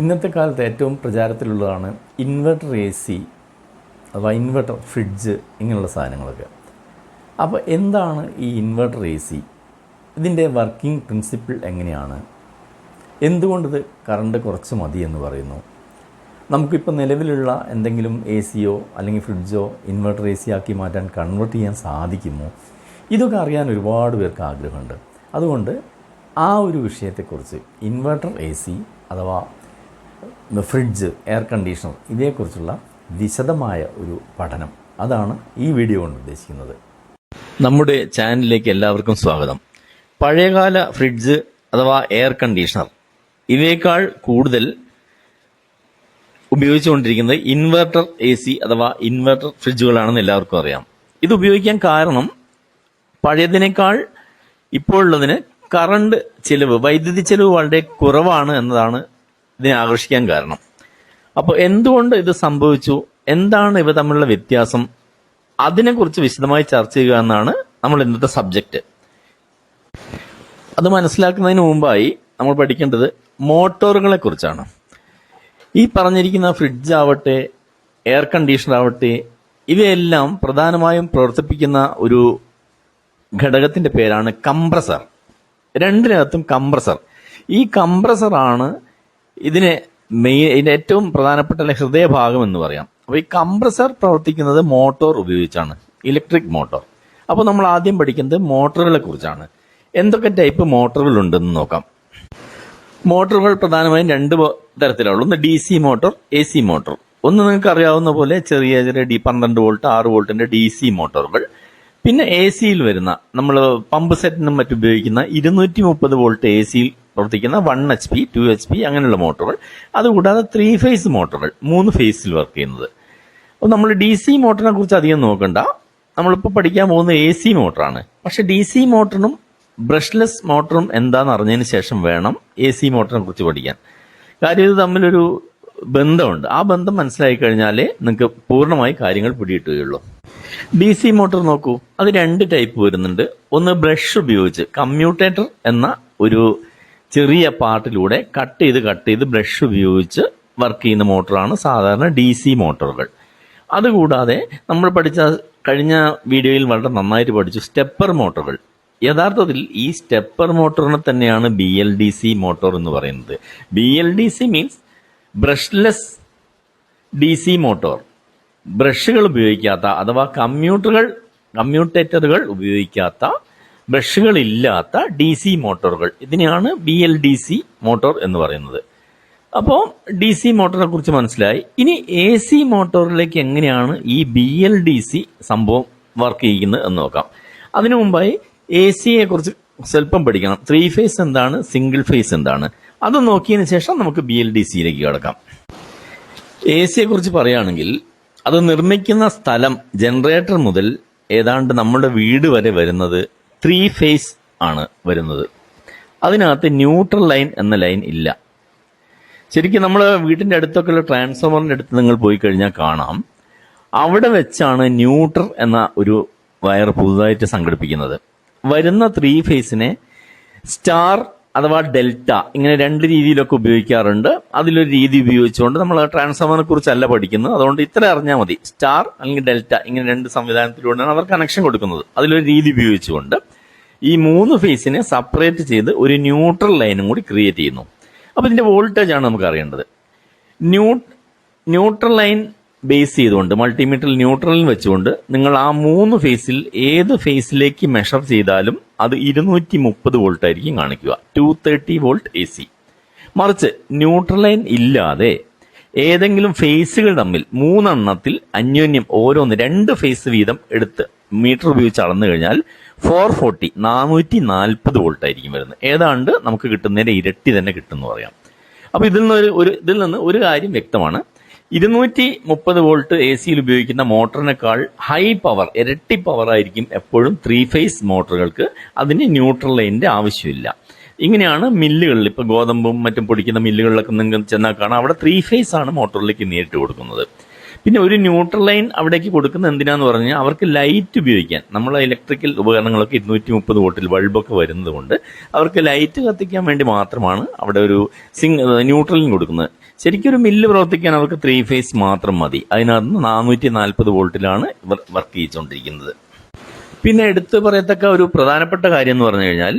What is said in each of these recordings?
ഇന്നത്തെ കാലത്ത് ഏറ്റവും പ്രചാരത്തിലുള്ളതാണ് ഇൻവെർട്ടർ AC അഥവാ ഇൻവെർട്ടർ ഫ്രിഡ്ജ് ഇങ്ങനെയുള്ള സാധനങ്ങളൊക്കെ. അപ്പോൾ എന്താണ് ഈ ഇൻവെർട്ടർ AC? ഇതിൻ്റെ വർക്കിംഗ് പ്രിൻസിപ്പിൾ എങ്ങനെയാണ്? എന്തുകൊണ്ടിത് കറണ്ട് കുറച്ച് മതി എന്ന് പറയുന്നു? നമുക്കിപ്പോൾ നിലവിലുള്ള എന്തെങ്കിലും ACയോ അല്ലെങ്കിൽ ഫ്രിഡ്ജോ ഇൻവെർട്ടർ AC ആക്കി മാറ്റാൻ കൺവേർട്ട് ചെയ്യാൻ സാധിക്കുമോ? ഇതൊക്കെ അറിയാൻ ഒരുപാട് പേർക്ക് ആഗ്രഹമുണ്ട്. അതുകൊണ്ട് ആ ഒരു വിഷയത്തെക്കുറിച്ച് ഇൻവെർട്ടർ AC അഥവാ ഫ്രിഡ്ജ്, എയർ കണ്ടീഷണർ ഇതേക്കുറിച്ചുള്ള വിശദമായ ഒരു പഠനം, അതാണ് ഈ വീഡിയോ കൊണ്ട് ഉദ്ദേശിക്കുന്നത്. നമ്മുടെ ചാനലിലേക്ക് എല്ലാവർക്കും സ്വാഗതം. പഴയകാല ഫ്രിഡ്ജ് അഥവാ എയർ കണ്ടീഷണർ ഇവയേക്കാൾ കൂടുതൽ ഉപയോഗിച്ചുകൊണ്ടിരിക്കുന്നത് ഇൻവെർട്ടർ AC അഥവാ ഇൻവെർട്ടർ ഫ്രിഡ്ജുകളാണെന്ന് എല്ലാവർക്കും അറിയാം. ഇത് ഉപയോഗിക്കാൻ കാരണം പഴയതിനേക്കാൾ ഇപ്പോഴുള്ളതിന് കറണ്ട് ചിലവ്, വൈദ്യുതി ചിലവ് വളരെ കുറവാണ് എന്നതാണ് ഇതിനെ ആകർഷിക്കാൻ കാരണം. അപ്പോൾ എന്തുകൊണ്ട് ഇത് സംഭവിച്ചു, എന്താണ് ഇവ തമ്മിലുള്ള വ്യത്യാസം, അതിനെക്കുറിച്ച് വിശദമായി ചർച്ച ചെയ്യുക എന്നാണ് നമ്മൾ ഇന്നത്തെ സബ്ജക്റ്റ്. അത് മനസ്സിലാക്കുന്നതിന് മുമ്പായി നമ്മൾ പഠിക്കേണ്ടത് മോട്ടോറുകളെ കുറിച്ചാണ്. ഈ പറഞ്ഞിരിക്കുന്ന ഫ്രിഡ്ജ് ആവട്ടെ, എയർ കണ്ടീഷണർ ആവട്ടെ, ഇവയെല്ലാം പ്രധാനമായും പ്രവർത്തിപ്പിക്കുന്ന ഒരു ഘടകത്തിന്റെ പേരാണ് കംപ്രസർ. രണ്ടിനകത്തും കംപ്രസർ. ഈ കംപ്രസറാണ് ഇതിന്റെ ഏറ്റവും പ്രധാനപ്പെട്ട ഹൃദയഭാഗം എന്ന് പറയാം. അപ്പോൾ ഈ കംപ്രസർ പ്രവർത്തിക്കുന്നത് മോട്ടോർ ഉപയോഗിച്ചാണ്, ഇലക്ട്രിക് മോട്ടോർ. അപ്പോൾ നമ്മൾ ആദ്യം പഠിക്കുന്നത് മോട്ടോറുകളെ കുറിച്ചാണ്. എന്തൊക്കെ ടൈപ്പ് മോട്ടോറുകൾ ഉണ്ടെന്ന് നോക്കാം. മോട്ടോറുകൾ പ്രധാനമായും രണ്ട് തരത്തിലുള്ള, ഒന്ന് DC മോട്ടോർ, AC മോട്ടോർ. ഒന്ന് നിങ്ങൾക്ക് അറിയാവുന്ന പോലെ ചെറിയ 12 വോൾട്ട് 6 വോൾട്ടിന്റെ DC മോട്ടോറുകൾ. പിന്നെ ACയിൽ വരുന്ന, നമ്മൾ പമ്പ് സെറ്റിനും മറ്റും ഉപയോഗിക്കുന്ന 230 വോൾട്ട് ACയിൽ പ്രവർത്തിക്കുന്ന 1 HP 2 HP അങ്ങനെയുള്ള മോട്ടോറുകൾ. അതുകൂടാതെ 3 ഫേസ് മോട്ടോറുകൾ, 3 ഫേസിൽ വർക്ക് ചെയ്യുന്നത്. അപ്പോൾ നമ്മൾ DC മോട്ടറിനെ കുറിച്ച് അധികം നോക്കണ്ട, നമ്മളിപ്പോൾ പഠിക്കാൻ പോകുന്നത് AC മോട്ടറാണ്. പക്ഷെ DC മോട്ടറിനും ബ്രഷ്ലെസ് മോട്ടറും എന്താണെന്ന് അറിഞ്ഞതിന് ശേഷം വേണം AC മോട്ടറിനെ കുറിച്ച് പഠിക്കാൻ. കാര്യം ഇത് തമ്മിലൊരു ബന്ധമുണ്ട്. ആ ബന്ധം മനസ്സിലാക്കി കഴിഞ്ഞാലേ നിങ്ങൾക്ക് പൂർണ്ണമായി കാര്യങ്ങൾ പിടികിട്ടുകയുള്ളൂ. DC മോട്ടോർ നോക്കൂ, അത് 2 ടൈപ്പ് വരുന്നുണ്ട്. ഒന്ന് ബ്രഷ് ഉപയോഗിച്ച്, കമ്മ്യൂട്ടേറ്റർ എന്ന ഒരു ചെറിയ പാർട്ടിലൂടെ കട്ട് ചെയ്ത് ബ്രഷ് ഉപയോഗിച്ച് വർക്ക് ചെയ്യുന്ന മോട്ടറാണ് സാധാരണ DC മോട്ടോറുകൾ. അതുകൂടാതെ നമ്മൾ പഠിച്ച കഴിഞ്ഞ വീഡിയോയിൽ വളരെ നന്നായിട്ട് പഠിച്ചു സ്റ്റെപ്പർ മോട്ടോറുകൾ. യഥാർത്ഥത്തിൽ ഈ സ്റ്റെപ്പർ മോട്ടോറിനെ തന്നെയാണ് BLDC മോട്ടോർ എന്ന് പറയുന്നത്. BLDC means brushless DC motor. ബ്രഷുകൾ ഉപയോഗിക്കാത്ത അഥവാ കമ്മ്യൂട്ടേറ്ററുകൾ ഉപയോഗിക്കാത്ത, ബ്രഷുകളില്ലാത്ത DC മോട്ടോറുകൾ, ഇതിനെയാണ് BLDC മോട്ടോർ എന്ന് പറയുന്നത്. അപ്പോൾ DC മോട്ടോറിനെ കുറിച്ച് മനസ്സിലായി. ഇനി AC മോട്ടോറിലേക്ക് എങ്ങനെയാണ് ഈ BLDC സംഭവം വർക്ക് ചെയ്യുന്നത് എന്ന് നോക്കാം. അതിനു മുമ്പായി ACയെ കുറിച്ച് സ്വല്പം പഠിക്കണം. 3 ഫേസ് എന്താണ്, സിംഗിൾ ഫേസ് എന്താണ്, അത് നോക്കിയതിന് ശേഷം നമുക്ക് BLDCയിലേക്ക് കടക്കാം. ACയെ കുറിച്ച് പറയുകയാണെങ്കിൽ അത് നിർമ്മിക്കുന്ന സ്ഥലം, ജനറേറ്റർ മുതൽ ഏതാണ്ട് നമ്മുടെ വീട് വരെ വരുന്നത് 3 ഫേസ് ആണ് വരുന്നത്. അതിനകത്ത് ന്യൂട്രൽ ലൈൻ എന്ന ലൈൻ ഇല്ല. ശരിക്കും നമ്മൾ വീട്ടിൻ്റെ അടുത്തൊക്കെയുള്ള ട്രാൻസ്ഫോമറിൻ്റെ അടുത്ത് നിങ്ങൾ പോയി കഴിഞ്ഞാൽ കാണാം, അവിടെ വെച്ചാണ് ന്യൂട്രൽ എന്ന ഒരു വയർ പുതുതായിട്ട് സംഘടിപ്പിക്കുന്നത്. വരുന്ന 3 ഫേസിനെ സ്റ്റാർ അഥവാ ഡെൽറ്റ, ഇങ്ങനെ 2 രീതിയിലൊക്കെ ഉപയോഗിക്കാറുണ്ട്. അതിലൊരു രീതി ഉപയോഗിച്ചുകൊണ്ട് നമ്മൾ ട്രാൻസ്ഫോമറിനെ കുറിച്ചല്ല പഠിക്കുന്നത്, അതുകൊണ്ട് ഇത്ര അറിഞ്ഞാൽ മതി. സ്റ്റാർ അല്ലെങ്കിൽ ഡെൽറ്റ, ഇങ്ങനെ 2 സംവിധാനത്തിലൂടെയാണ് അവർ കണക്ഷൻ കൊടുക്കുന്നത്. അതിലൊരു രീതി ഉപയോഗിച്ചുകൊണ്ട് ഈ 3 ഫേസിനെ സെപ്പറേറ്റ് ചെയ്ത് ഒരു ന്യൂട്രൽ ലൈനും കൂടി ക്രിയേറ്റ് ചെയ്യുന്നു. അപ്പോൾ ഇതിന്റെ വോൾട്ടേജ് ആണ് നമുക്ക് അറിയേണ്ടത്. ന്യൂട്രൽ ലൈൻ ബേസ് ചെയ്തുകൊണ്ട്, മൾട്ടിമീറ്ററിൽ ന്യൂട്രലിൽ വെച്ചുകൊണ്ട് നിങ്ങൾ ആ 3 ഫേസിൽ ഏത് ഫേസിലേക്ക് മെഷർ ചെയ്താലും അത് 230 വോൾട്ട് ആയിരിക്കും കാണിക്കുക, 230 വോൾട്ട് AC. മറിച്ച് ന്യൂട്രൽ ലൈൻ ഇല്ലാതെ ഏതെങ്കിലും ഫേസുകൾ തമ്മിൽ 3 എണ്ണത്തിൽ അന്യോന്യം ഓരോന്ന് 2 ഫേസ് വീതം എടുത്ത് മീറ്റർ ഉപയോഗിച്ച് അളന്നു കഴിഞ്ഞാൽ 440 വോൾട്ട് ആയിരിക്കും വരുന്നത്. ഏതാണ്ട് നമുക്ക് കിട്ടുന്നതിന്റെ ഇരട്ടി തന്നെ കിട്ടുമെന്ന് പറയാം. അപ്പൊ ഇതിൽ നിന്ന് ഒരു കാര്യം വ്യക്തമാണ്, 230 വോൾട്ട് ACയിൽ ഉപയോഗിക്കുന്ന മോട്ടറിനേക്കാൾ ഹൈ പവർ, ഇരട്ടി പവർ ആയിരിക്കും എപ്പോഴും 3 ഫേസ് മോട്ടറുകൾക്ക്. അതിന് ന്യൂട്രൽ ലൈനിന്റെ ആവശ്യമില്ല. ഇങ്ങനെയാണ് മില്ലുകളിൽ, ഇപ്പൊ ഗോതമ്പും മറ്റും പൊടിക്കുന്ന മില്ലുകളിലൊക്കെ നിങ്ങൾ ചെന്നാൽ കാണാം, അവിടെ 3 ഫേസ് ആണ് മോട്ടറിലേക്ക് നേരിട്ട് കൊടുക്കുന്നത്. പിന്നെ ഒരു ന്യൂട്രൽ ലൈൻ അവിടേക്ക് കൊടുക്കുന്നത് എന്തിനാന്ന് പറഞ്ഞാൽ അവർക്ക് ലൈറ്റ് ഉപയോഗിക്കാൻ. നമ്മളെ ഇലക്ട്രിക്കൽ ഉപകരണങ്ങളൊക്കെ 230 വോൾട്ടിൽ ബൾബൊക്കെ വരുന്നത് കൊണ്ട് അവർക്ക് ലൈറ്റ് കത്തിക്കാൻ വേണ്ടി മാത്രമാണ് അവിടെ ഒരു ന്യൂട്രൽ ലൈൻ കൊടുക്കുന്നത്. ശരിക്കും ഒരു മില്ല് പ്രവർത്തിക്കാൻ അവർക്ക് 3 ഫേസ് മാത്രം മതി. അതിനകത്ത് 440 വോൾട്ടിലാണ് ഇവർ വർക്ക് ചെയ്തുകൊണ്ടിരിക്കുന്നത്. പിന്നെ എടുത്തു പറയത്തക്ക ഒരു പ്രധാനപ്പെട്ട കാര്യം എന്ന് പറഞ്ഞു കഴിഞ്ഞാൽ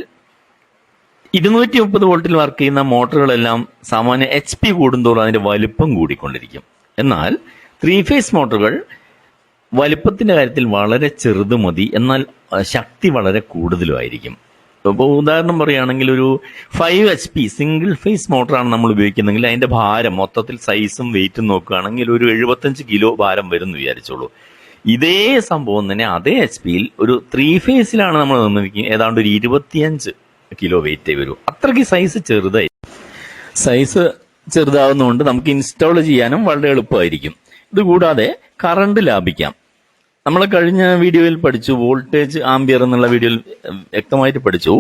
230 വോൾട്ടിൽ വർക്ക് ചെയ്യുന്ന മോട്ടറുകളെല്ലാം സാമാന്യ HP കൂടുന്തോറും അതിന്റെ വലുപ്പം കൂടിക്കൊണ്ടിരിക്കും. എന്നാൽ 3 ഫേസ് മോട്ടറുകൾ വലുപ്പത്തിന്റെ കാര്യത്തിൽ വളരെ ചെറുത് മതി, എന്നാൽ ശക്തി വളരെ കൂടുതലുമായിരിക്കും. ഇപ്പോൾ ഉദാഹരണം പറയുകയാണെങ്കിൽ ഒരു 5 HP സിംഗിൾ ഫേസ് മോട്ടറാണ് നമ്മൾ ഉപയോഗിക്കുന്നതെങ്കിൽ അതിന്റെ ഭാരം മൊത്തത്തിൽ സൈസും വെയിറ്റും നോക്കുകയാണെങ്കിൽ ഒരു 75 കിലോ ഭാരം വരും എന്ന് വിചാരിച്ചോളൂ. ഇതേ സംഭവം തന്നെ അതേ HP-യിൽ ഒരു 3 ഫേസിലാണ് നമ്മൾ നിന്നിരിക്കുന്നത്, ഏതാണ്ട് ഒരു 25 കിലോ വെയിറ്റേ വരൂ. അത്രയ്ക്ക് സൈസ് ചെറുതായി. സൈസ് ചെറുതാവുന്നതുകൊണ്ട് നമുക്ക് ഇൻസ്റ്റാൾ ചെയ്യാനും വളരെ എളുപ്പമായിരിക്കും. ഇതുകൂടാതെ കറണ്ട് ലാഭിക്കാം. നമ്മൾ കഴിഞ്ഞ വീഡിയോയിൽ പഠിച്ചു, വോൾട്ടേജ് ആംബിയർ എന്നുള്ള വീഡിയോയിൽ വ്യക്തമായിട്ട് പഠിച്ചു.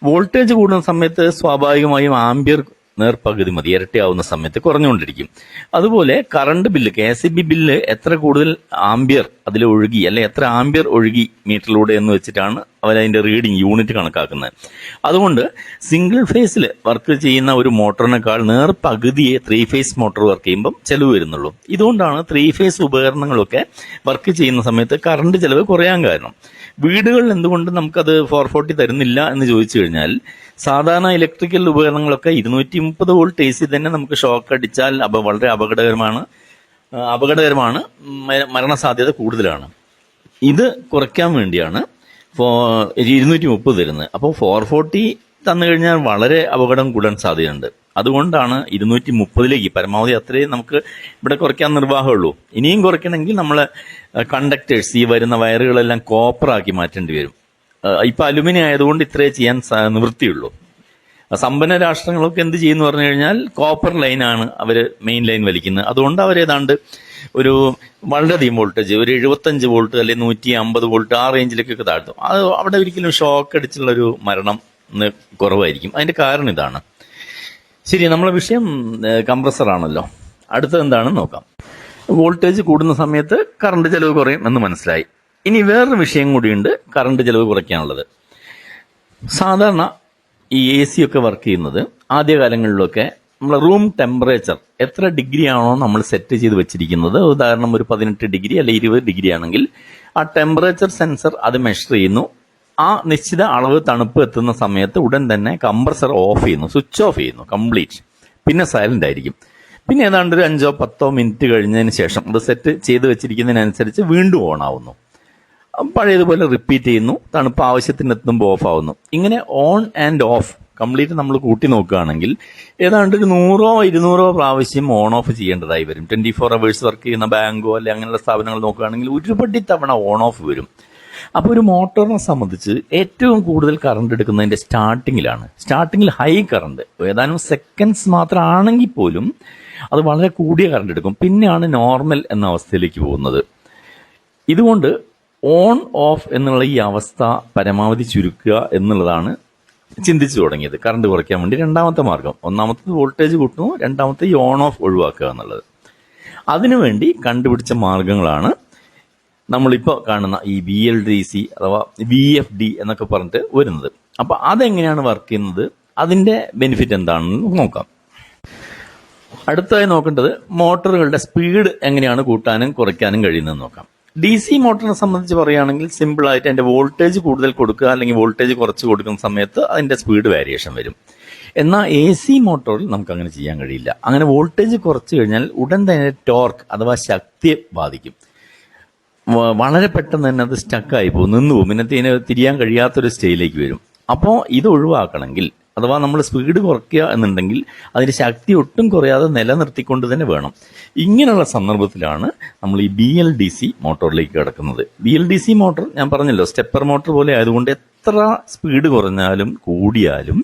വോൾട്ടേജ് കൂടുന്ന സമയത്ത് സ്വാഭാവികമായും ആംബിയർ നേർപകുതി മതി, ഇരട്ടിയാവുന്ന സമയത്ത് കുറഞ്ഞുകൊണ്ടിരിക്കും. അതുപോലെ കറണ്ട് ബില്ല്, KCB ബില്ല് എത്ര കൂടുതൽ ആംബിയർ അതിൽ ഒഴുകി അല്ലെ എത്ര ആംബിയർ ഒഴുകി മീറ്ററിലൂടെ എന്ന് വെച്ചിട്ടാണ് അവരതിന്റെ റീഡിങ് യൂണിറ്റ് കണക്കാക്കുന്നത്. അതുകൊണ്ട് സിംഗിൾ ഫേസിൽ വർക്ക് ചെയ്യുന്ന ഒരു മോട്ടറിനേക്കാൾ നേർപകുതിയെ 3 ഫേസ് മോട്ടോർ വർക്ക് ചെയ്യുമ്പം ചെലവ് വരുന്നുള്ളൂ. ഇതുകൊണ്ടാണ് 3 ഫേസ് ഉപകരണങ്ങളൊക്കെ വർക്ക് ചെയ്യുന്ന സമയത്ത് കറണ്ട് ചെലവ് കുറയാൻ കാരണം. വീടുകളിൽ എന്തുകൊണ്ട് നമുക്കത് 440 തരുന്നില്ല എന്ന് ചോദിച്ചു കഴിഞ്ഞാൽ, സാധാരണ ഇലക്ട്രിക്കൽ ഉപകരണങ്ങളൊക്കെ 230 വോൾട്ട് AC തന്നെ നമുക്ക് ഷോക്ക് അടിച്ചാൽ വളരെ അപകടകരമാണ്, മരണസാധ്യത കൂടുതലാണ്. ഇത് കുറയ്ക്കാൻ വേണ്ടിയാണ് 230 തരുന്നത്. അപ്പോൾ 440 തന്നു കഴിഞ്ഞാൽ വളരെ അപകടം കൂടാൻ സാധ്യതയുണ്ട്. അതുകൊണ്ടാണ് 230ലേക്ക് പരമാവധി അത്രയും നമുക്ക് ഇവിടെ കുറയ്ക്കാൻ നിർവാഹമുള്ളൂ. ഇനിയും കുറയ്ക്കണമെങ്കിൽ നമ്മൾ കണ്ടക്ടേഴ്സ്, ഈ വരുന്ന വയറുകളെല്ലാം കോപ്പറാക്കി മാറ്റേണ്ടി വരും. ഇപ്പൊ അലുമിനിയം ആയതുകൊണ്ട് ഇത്രേ ചെയ്യാൻ നിവൃത്തിയുള്ളൂ. സമ്പന്ന രാഷ്ട്രങ്ങളൊക്കെ എന്ത് ചെയ്യുന്നു പറഞ്ഞു കഴിഞ്ഞാൽ കോപ്പർ ലൈനാണ് അവർ മെയിൻ ലൈൻ വലിക്കുന്നത്. അതുകൊണ്ട് അവരേതാണ്ട് ഒരു വളരെയധികം വോൾട്ടേജ്, ഒരു 75 വോൾട്ട് അല്ലെങ്കിൽ 150 വോൾട്ട് ആ റേഞ്ചിലേക്കൊക്കെ താഴ്ത്തും. അത് അവിടെ ഒരിക്കലും ഷോക്ക് അടിച്ചുള്ളൊരു മരണം കുറവായിരിക്കും. അതിന്റെ കാരണം ഇതാണ്. ശരി, നമ്മളെ വിഷയം കംപ്രസർ ആണല്ലോ. അടുത്തത് എന്താണെന്ന് നോക്കാം. വോൾട്ടേജ് കൂടുന്ന സമയത്ത് കറണ്ട് ചെലവ് കുറയും എന്ന് മനസ്സിലായി. ഇനി വേറൊരു വിഷയം കൂടിയുണ്ട് കറണ്ട് ചെലവ് കുറയ്ക്കാനുള്ളത്. സാധാരണ ഈ AC ഒക്കെ വർക്ക് ചെയ്യുന്നത് ആദ്യകാലങ്ങളിലൊക്കെ നമ്മൾ റൂം ടെമ്പറേച്ചർ എത്ര ഡിഗ്രി ആണോ നമ്മൾ സെറ്റ് ചെയ്ത് വെച്ചിരിക്കുന്നത്, ഉദാഹരണം ഒരു 18 ഡിഗ്രി അല്ലെ 20 ഡിഗ്രി ആണെങ്കിൽ ആ ടെമ്പറേച്ചർ സെൻസർ അത് മെഷർ ചെയ്യുന്നു. ആ നിശ്ചിത അളവ് തണുപ്പ് എത്തുന്ന സമയത്ത് ഉടൻ തന്നെ കംപ്രസർ ഓഫ് ചെയ്യുന്നു, സ്വിച്ച് ഓഫ് ചെയ്യുന്നു കംപ്ലീറ്റ്. പിന്നെ സൈലന്റ് ആയിരിക്കും. പിന്നെ ഏതാണ്ട് ഒരു 5-10 മിനിറ്റ് കഴിഞ്ഞതിന് ശേഷം അത് സെറ്റ് ചെയ്ത് വെച്ചിരിക്കുന്നതിനനുസരിച്ച് വീണ്ടും ഓൺ ആവുന്നു. പഴയതുപോലെ റിപ്പീറ്റ് ചെയ്യുന്നു. തണുപ്പ് ആവശ്യത്തിന് എത്തുമ്പോൾ ഓഫ് ആവുന്നു. ഇങ്ങനെ ഓൺ ആൻഡ് ഓഫ് കംപ്ലീറ്റ് നമ്മൾ കൂട്ടി നോക്കുകയാണെങ്കിൽ ഏതാണ്ട് ഒരു 100-200 പ്രാവശ്യം ഓൺ ഓഫ് ചെയ്യേണ്ടതായി വരും. 24 അവേഴ്സ് വർക്ക് ചെയ്യുന്ന ബാങ്കോ അല്ലെ അങ്ങനെയുള്ള സ്ഥാപനങ്ങൾ നോക്കുകയാണെങ്കിൽ ഒരുപടി തവണ ഓൺ ഓഫ് വരും. അപ്പോൾ ഒരു മോട്ടോറിനെ സംബന്ധിച്ച് ഏറ്റവും കൂടുതൽ കറണ്ട് എടുക്കുന്നതിന്റെ സ്റ്റാർട്ടിങ്ങിലാണ്. സ്റ്റാർട്ടിങ്ങിൽ ഹൈ കറണ്ട് ഏതാനും സെക്കൻഡ്സ് മാത്രമാണെങ്കിൽ പോലും അത് വളരെ കൂടിയ കറണ്ട് എടുക്കും. പിന്നെയാണ് നോർമൽ എന്ന അവസ്ഥയിലേക്ക് പോകുന്നത്. ഇതുകൊണ്ട് ഓൺ ഓഫ് എന്നുള്ള ഈ അവസ്ഥ പരമാവധി ചുരുക്കുക എന്നുള്ളതാണ് ചിന്തിച്ചു തുടങ്ങിയത് കറണ്ട് കുറയ്ക്കാൻ വേണ്ടി. രണ്ടാമത്തെ മാർഗം, ഒന്നാമത്തത് വോൾട്ടേജ് കൂട്ടുന്നു, രണ്ടാമത്തെ ഈ ഓൺ ഓഫ് ഒഴിവാക്കുക എന്നുള്ളത്. അതിനുവേണ്ടി കണ്ടുപിടിച്ച മാർഗങ്ങളാണ് നമ്മളിപ്പോൾ കാണുന്ന ഈ BLDC അഥവാ VFD എന്നൊക്കെ പറഞ്ഞിട്ട് വരുന്നത്. അപ്പൊ അതെങ്ങനെയാണ് വർക്ക് ചെയ്യുന്നത്, അതിന്റെ ബെനിഫിറ്റ് എന്താണെന്ന് നോക്കാം. അടുത്തതായി നോക്കേണ്ടത് മോട്ടോറുകളുടെ സ്പീഡ് എങ്ങനെയാണ് കൂട്ടാനും കുറയ്ക്കാനും കഴിയുന്നതെന്ന് നോക്കാം. DC മോട്ടറിനെ സംബന്ധിച്ച് പറയുകയാണെങ്കിൽ സിമ്പിളായിട്ട് അതിന്റെ വോൾട്ടേജ് കൂടുതൽ കൊടുക്കുക അല്ലെങ്കിൽ വോൾട്ടേജ് കുറച്ച് കൊടുക്കുന്ന സമയത്ത് അതിന്റെ സ്പീഡ് വേരിയേഷൻ വരും. എന്നാൽ AC മോട്ടോറിൽ നമുക്ക് അങ്ങനെ ചെയ്യാൻ കഴിയില്ല. അങ്ങനെ വോൾട്ടേജ് കുറച്ച് കഴിഞ്ഞാൽ ഉടൻ തന്നെ ടോർക്ക് അഥവാ ശക്തിയെ ബാധിക്കും. വളരെ പെട്ടെന്ന് തന്നെ അത് സ്റ്റക്കായി പോകും, നിന്നു പോകും. പിന്നെ തിരിയാൻ കഴിയാത്തൊരു സ്റ്റേജിലേക്ക് വരും. അപ്പോൾ ഇത് ഒഴിവാക്കണമെങ്കിൽ അഥവാ നമ്മൾ സ്പീഡ് കുറയ്ക്കുക എന്നുണ്ടെങ്കിൽ അതിന്റെ ശക്തി ഒട്ടും കുറയാതെ നിലനിർത്തിക്കൊണ്ട് തന്നെ വേണം. ഇങ്ങനെയുള്ള സന്ദർഭത്തിലാണ് നമ്മൾ ഈ BLDC മോട്ടോറിലേക്ക് കിടക്കുന്നത്. BLDC മോട്ടോർ ഞാൻ പറഞ്ഞല്ലോ സ്റ്റെപ്പർ മോട്ടോർ പോലെ ആയതുകൊണ്ട് എത്ര സ്പീഡ് കുറഞ്ഞാലും കൂടിയാലും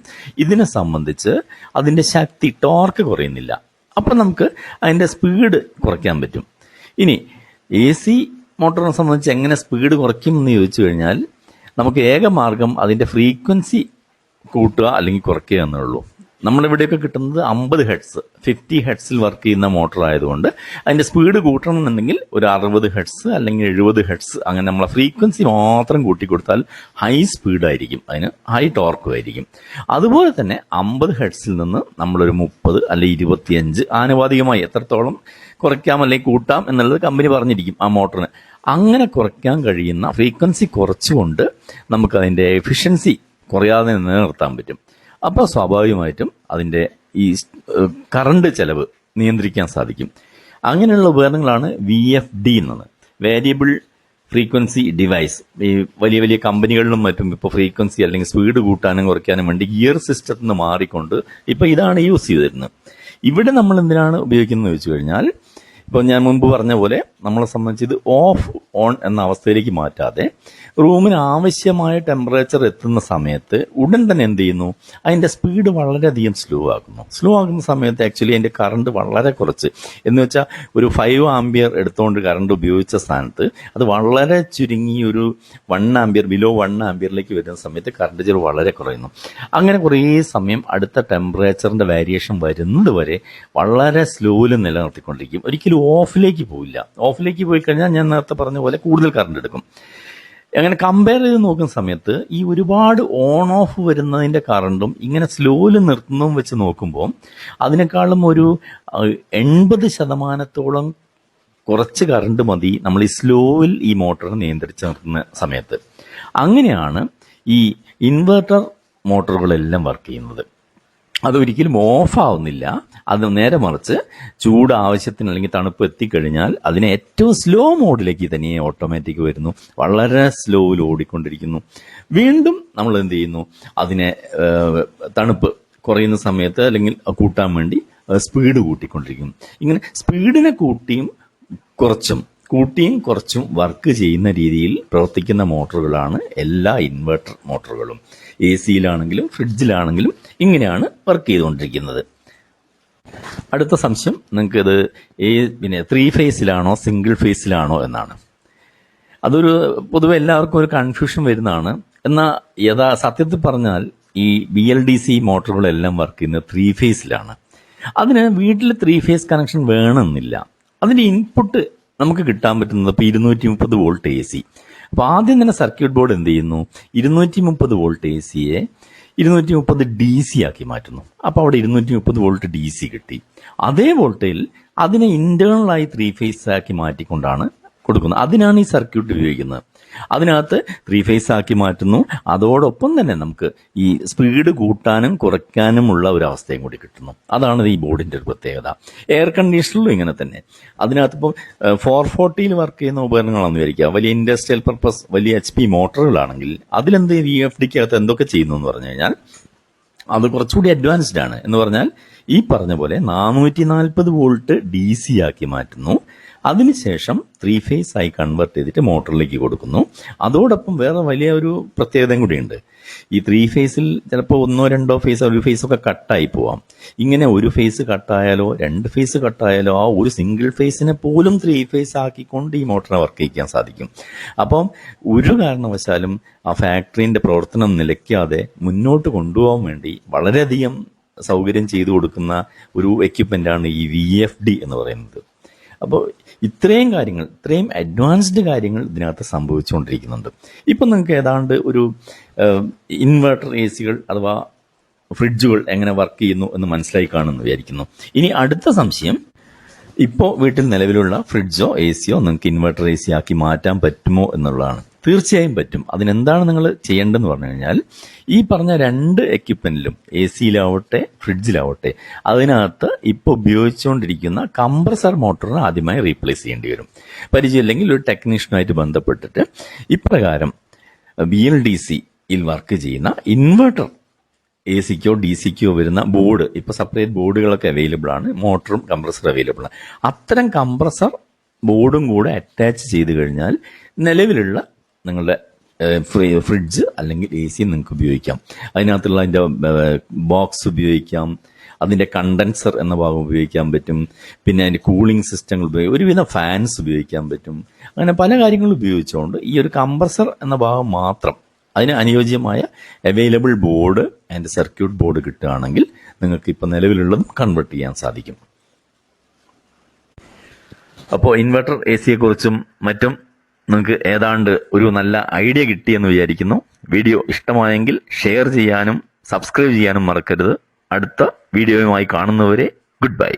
ഇതിനെ സംബന്ധിച്ച് അതിന്റെ ശക്തി ടോർക്ക് കുറയുന്നില്ല. അപ്പം നമുക്ക് അതിന്റെ സ്പീഡ് കുറയ്ക്കാൻ പറ്റും. ഇനി AC മോട്ടോറിനെ സംബന്ധിച്ച് എങ്ങനെ സ്പീഡ് കുറയ്ക്കും എന്ന് ചോദിച്ചു കഴിഞ്ഞാൽ നമുക്ക് ഏക മാർഗം അതിന്റെ ഫ്രീക്വൻസി കൂട്ടുക അല്ലെങ്കിൽ കുറയ്ക്കുക എന്നുള്ളൂ. നമ്മളിവിടെയൊക്കെ കിട്ടുന്നത് 50 ഹെഡ്സ് 50 ഹെഡ്സിൽ വർക്ക് ചെയ്യുന്ന മോട്ടോർ ആയതുകൊണ്ട് അതിൻ്റെ സ്പീഡ് കൂട്ടണമെന്നുണ്ടെങ്കിൽ ഒരു 60 ഹെഡ്സ് അല്ലെങ്കിൽ 70 ഹെഡ്സ് അങ്ങനെ നമ്മളെ ഫ്രീക്വൻസി മാത്രം കൂട്ടിക്കൊടുത്താൽ ഹൈ സ്പീഡായിരിക്കും, അതിന് ഹൈ ടോർക്കും ആയിരിക്കും. അതുപോലെ തന്നെ 50 ഹെഡ്സിൽ നിന്ന് നമ്മളൊരു 30 അല്ലെങ്കിൽ 25 ആനുപാതികമായി എത്രത്തോളം കുറയ്ക്കാം അല്ലെങ്കിൽ കൂട്ടാം എന്നുള്ളത് കമ്പനി പറഞ്ഞിരിക്കും ആ മോട്ടറിന്. അങ്ങനെ കുറയ്ക്കാൻ കഴിയുന്ന ഫ്രീക്വൻസി കുറച്ചുകൊണ്ട് നമുക്കതിൻ്റെ എഫിഷ്യൻസി കുറയാതെ നിലനിർത്താൻ പറ്റും. അപ്പോൾ സ്വാഭാവികമായിട്ടും അതിൻ്റെ ഈ കറണ്ട് ചെലവ് നിയന്ത്രിക്കാൻ സാധിക്കും. അങ്ങനെയുള്ള ഉപകരണങ്ങളാണ് VFD എന്നത്, വേരിയബിൾ ഫ്രീക്വൻസി ഡിവൈസ്. ഈ വലിയ വലിയ കമ്പനികളിലും മറ്റും ഇപ്പോൾ ഫ്രീക്വൻസി അല്ലെങ്കിൽ സ്പീഡ് കൂട്ടാനും കുറയ്ക്കാനും വേണ്ടി ഗിയർ സിസ്റ്റത്തിൽ നിന്ന് മാറിക്കൊണ്ട് ഇപ്പോൾ ഇതാണ് യൂസ് ചെയ്തിരുന്നത്. ഇവിടെ നമ്മൾ എന്തിനാണ് ഉപയോഗിക്കുന്നത് ചോദിച്ചു കഴിഞ്ഞാൽ, ഇപ്പോൾ ഞാൻ മുൻപ് പറഞ്ഞ പോലെ നമ്മളെ സംബന്ധിച്ച് ഇത് ഓഫ് ഓൺ എന്ന അവസ്ഥയിലേക്ക് മാറ്റാതെ റൂമിന് ആവശ്യമായ ടെമ്പറേച്ചർ എത്തുന്ന സമയത്ത് ഉടൻ തന്നെ എന്ത് ചെയ്യുന്നു, അതിൻ്റെ സ്പീഡ് വളരെയധികം സ്ലോ ആകുന്ന സമയത്ത് ആക്ച്വലി അതിൻ്റെ കറണ്ട് വളരെ കുറച്ച്, എന്ന് വെച്ചാൽ ഒരു 5 ആംപിയർ എടുത്തുകൊണ്ട് കറണ്ട് ഉപയോഗിച്ച സ്ഥാനത്ത് അത് വളരെ ചുരുങ്ങി ഒരു 1 ആംപിയർ ബിലോ 1 ആംപിയറിലേക്ക് വരുന്ന സമയത്ത് കറണ്ട് ചെലവ് വളരെ കുറയുന്നു. അങ്ങനെ കുറേ സമയം അടുത്ത ടെമ്പറേച്ചറിൻ്റെ വേരിയേഷൻ വരുന്നത് വരെ വളരെ സ്ലോയിൽ നിലനിർത്തിക്കൊണ്ടിരിക്കും. ഒരിക്കലും ഓഫിലേക്ക് പോയില്ല. ഓഫിലേക്ക് പോയി കഴിഞ്ഞാൽ ഞാൻ നേരത്തെ പറഞ്ഞ പോലെ കൂടുതൽ കറണ്ട് എടുക്കും. അങ്ങനെ കമ്പയർ ചെയ്ത് നോക്കുന്ന സമയത്ത് ഈ ഒരുപാട് ഓൺ ഓഫ് വരുന്നതിൻ്റെ കറണ്ടും ഇങ്ങനെ സ്ലോയിൽ നിർത്തുന്നതും വെച്ച് നോക്കുമ്പോൾ അതിനേക്കാളും ഒരു 80% കുറച്ച് കറണ്ട് മതി നമ്മൾ ഈ സ്ലോയിൽ ഈ മോട്ടോർ നിയന്ത്രിച്ച് നിർത്തുന്ന സമയത്ത്. അങ്ങനെയാണ് ഈ ഇൻവെർട്ടർ മോട്ടോറുകളെല്ലാം വർക്ക് ചെയ്യുന്നത്. അതൊരിക്കലും ഓഫാവുന്നില്ല, അത് നേരെ മറിച്ച് ചൂട് ആവശ്യത്തിന് അല്ലെങ്കിൽ തണുപ്പ് എത്തിക്കഴിഞ്ഞാൽ അതിനെ ഏറ്റവും സ്ലോ മോഡിലേക്ക് തന്നെ ഓട്ടോമാറ്റിക് വരുന്നു, വളരെ സ്ലോയിൽ ഓടിക്കൊണ്ടിരിക്കുന്നു. വീണ്ടും നമ്മൾ എന്ത് ചെയ്യുന്നു, അതിനെ തണുപ്പ് കുറയുന്ന സമയത്ത് അല്ലെങ്കിൽ കൂട്ടാൻ വേണ്ടി സ്പീഡ് കൂട്ടിക്കൊണ്ടിരിക്കും. ഇങ്ങനെ സ്പീഡിനെ കൂട്ടിയും കുറച്ചും വർക്ക് ചെയ്യുന്ന രീതിയിൽ പ്രവർത്തിക്കുന്ന മോട്ടോറുകളാണ് എല്ലാ ഇൻവെർട്ടർ മോട്ടോറുകളും. AC-യിലാണെങ്കിലും ഫ്രിഡ്ജിലാണെങ്കിലും ഇങ്ങനെയാണ് വർക്ക് ചെയ്തുകൊണ്ടിരിക്കുന്നത്. അടുത്ത സംശയം നിങ്ങൾക്ക് ഇത് പിന്നെ 3 ഫേസിലാണോ സിംഗിൾ ഫേസിലാണോ എന്നാണ്. അതൊരു പൊതുവെ എല്ലാവർക്കും ഒരു കൺഫ്യൂഷൻ വരുന്നതാണ്. എന്നാൽ സത്യത്തിൽ പറഞ്ഞാൽ ഈ BLDC മോട്ടോറുകളെല്ലാം വർക്ക് ചെയ്യുന്നത് 3 ഫേസിലാണ്. അതിന് വീട്ടിൽ 3 ഫേസ് കണക്ഷൻ വേണമെന്നില്ല. അതിൻ്റെ ഇൻപുട്ട് നമുക്ക് കിട്ടാൻ പറ്റുന്നത് ഇപ്പോൾ 230 വോൾട്ട് AC. അപ്പോൾ ആദ്യം തന്നെ സർക്യൂട്ട് ബോർഡ് എന്ത് ചെയ്യുന്നു, 230 വോൾട്ട് AC-യെ 230 DC ആക്കി മാറ്റുന്നു. അപ്പോൾ അവിടെ 230 വോൾട്ട് DC കിട്ടി. അതേ വോൾട്ടേജിൽ അതിനെ ഇന്റേണലായി 3 ഫേസ് ആക്കി മാറ്റിക്കൊണ്ടാണ് കൊടുക്കുന്നത്. അതിനാണ് ഈ സർക്യൂട്ട് ഉപയോഗിക്കുന്നത്. അതിനകത്ത് 3 ഫേസ് ആക്കി മാറ്റുന്നു. അതോടൊപ്പം തന്നെ നമുക്ക് ഈ സ്പീഡ് കൂട്ടാനും കുറയ്ക്കാനുമുള്ള ഒരു അവസ്ഥയും കൂടി കിട്ടുന്നു. അതാണ് ഈ ബോർഡിന്റെ ഒരു പ്രത്യേകത. എയർ കണ്ടീഷണറിലും ഇങ്ങനെ തന്നെ. അതിനകത്ത് ഇപ്പം 440 വർക്ക് ചെയ്യുന്ന ഉപകരണങ്ങളാണെന്ന് വിചാരിക്കുക, വലിയ ഇൻഡസ്ട്രിയൽ പർപ്പസ് വലിയ HP മോട്ടോറുകളാണെങ്കിൽ അതിലെന്ത് VFD-ക്കകത്ത് എന്തൊക്കെ ചെയ്യുന്നു എന്ന് പറഞ്ഞു കഴിഞ്ഞാൽ അത് കുറച്ചുകൂടി അഡ്വാൻസ്ഡ് ആണ്. എന്ന് പറഞ്ഞാൽ ഈ പറഞ്ഞ പോലെ 440 വോൾട്ട് DC ആക്കി മാറ്റുന്നു. അതിനുശേഷം 3 ഫേസ് ആയി കൺവേർട്ട് ചെയ്തിട്ട് മോട്ടറിലേക്ക് കൊടുക്കുന്നു. അതോടൊപ്പം വേറെ വലിയ ഒരു പ്രത്യേകതയും കൂടിയുണ്ട്. ഈ 3 ഫേസിൽ ചിലപ്പോൾ 1-2 ഫേസ് ഒരു ഫേസൊക്കെ കട്ടായി പോവാം. ഇങ്ങനെ ഒരു ഫേസ് കട്ടായാലോ 2 ഫേസ് കട്ടായാലോ ആ ഒരു സിംഗിൾ ഫേസിനെ പോലും 3 ഫേസ് ആക്കിക്കൊണ്ട് ഈ മോട്ടറിനെ വർക്ക് ചെയ്യിക്കാൻ സാധിക്കും. അപ്പം ഒരു കാരണവശാലും ആ ഫാക്ടറിന്റെ പ്രവർത്തനം നിലയ്ക്കാതെ മുന്നോട്ട് കൊണ്ടുപോകാൻ വേണ്ടി വളരെയധികം സൗകര്യം ചെയ്തു കൊടുക്കുന്ന ഒരു എക്യുപ്മെന്റാണ് ഈ VFD എന്ന് പറയുന്നത്. അപ്പോൾ ഇത്രയും അഡ്വാൻസ്ഡ് കാര്യങ്ങൾ ഇതിനകത്ത് സംഭവിച്ചുകൊണ്ടിരിക്കുന്നുണ്ട്. ഇപ്പം നിങ്ങൾക്ക് ഏതാണ്ട് ഒരു ഇൻവെർട്ടർ AC-കൾ അഥവാ ഫ്രിഡ്ജുകൾ എങ്ങനെ വർക്ക് ചെയ്യുന്നു എന്ന് മനസ്സിലായി കാണുമെന്ന് വിചാരിക്കുന്നു. ഇനി അടുത്ത സംശയം, ഇപ്പോൾ വീട്ടിൽ നിലവിലുള്ള ഫ്രിഡ്ജോ AC-യോ നിങ്ങൾക്ക് ഇൻവെർട്ടർ AC ആക്കി മാറ്റാൻ പറ്റുമോ എന്നുള്ളതാണ്. തീർച്ചയായും പറ്റും. അതിനെന്താണ് നിങ്ങൾ ചെയ്യേണ്ടതെന്ന് പറഞ്ഞു കഴിഞ്ഞാൽ ഈ പറഞ്ഞ 2 എക്യുപ്മെന്റിലും AC-യിലാവട്ടെ ഫ്രിഡ്ജിലാവട്ടെ അതിനകത്ത് ഇപ്പോൾ ഉപയോഗിച്ചുകൊണ്ടിരിക്കുന്ന കംപ്രസർ മോട്ടോറിനെ ആദ്യമായി റീപ്ലേസ് ചെയ്യേണ്ടി വരും. പരിചയമില്ലെങ്കിൽ ഒരു ടെക്നീഷ്യനുമായിട്ട് ബന്ധപ്പെട്ടിട്ട് ഇപ്രകാരം BLDC-യിൽ വർക്ക് ചെയ്യുന്ന ഇൻവെർട്ടർ AC-ക്കോ DC-ക്കോ വരുന്ന ബോർഡ്, ഇപ്പോൾ സെപ്പറേറ്റ് ബോർഡുകളൊക്കെ അവൈലബിൾ ആണ്, മോട്ടറും കംപ്രസർ അവൈലബിൾ ആണ്. അത്തരം കംപ്രസർ ബോർഡും കൂടെ അറ്റാച്ച് ചെയ്ത് കഴിഞ്ഞാൽ നിലവിലുള്ള നിങ്ങളുടെ ഫ്രിഡ്ജ് അല്ലെങ്കിൽ AC നിങ്ങൾക്ക് ഉപയോഗിക്കാം. അതിനകത്തുള്ള അതിൻ്റെ ബോക്സ് ഉപയോഗിക്കാം, അതിൻ്റെ കണ്ടൻസർ എന്ന ഭാഗം ഉപയോഗിക്കാൻ പറ്റും, പിന്നെ അതിൻ്റെ കൂളിംഗ് സിസ്റ്റങ്ങൾ ഉപയോഗിക്കാം, ഒരുവിധം ഫാൻസ് ഉപയോഗിക്കാൻ പറ്റും. അങ്ങനെ പല കാര്യങ്ങളും ഉപയോഗിച്ചുകൊണ്ട് ഈ ഒരു കംപ്രസർ എന്ന ഭാഗം മാത്രം അതിന് അനുയോജ്യമായ available board and circuit board കിട്ടുകയാണെങ്കിൽ നിങ്ങൾക്ക് ഇപ്പോൾ നിലവിലുള്ളതും കൺവേർട്ട് ചെയ്യാൻ സാധിക്കും. അപ്പോൾ ഇൻവെർട്ടർ എ സിയെക്കുറിച്ചും മറ്റും നിങ്ങൾക്ക് ഏതാണ്ട് ഒരു നല്ല ഐഡിയ കിട്ടിയെന്ന് വിചാരിക്കുന്നു. വീഡിയോ ഇഷ്ടമായെങ്കിൽ ഷെയർ ചെയ്യാനും സബ്സ്ക്രൈബ് ചെയ്യാനും മറക്കരുത്. അടുത്ത വീഡിയോയുമായി കാണുന്നവരെ ഗുഡ് ബൈ.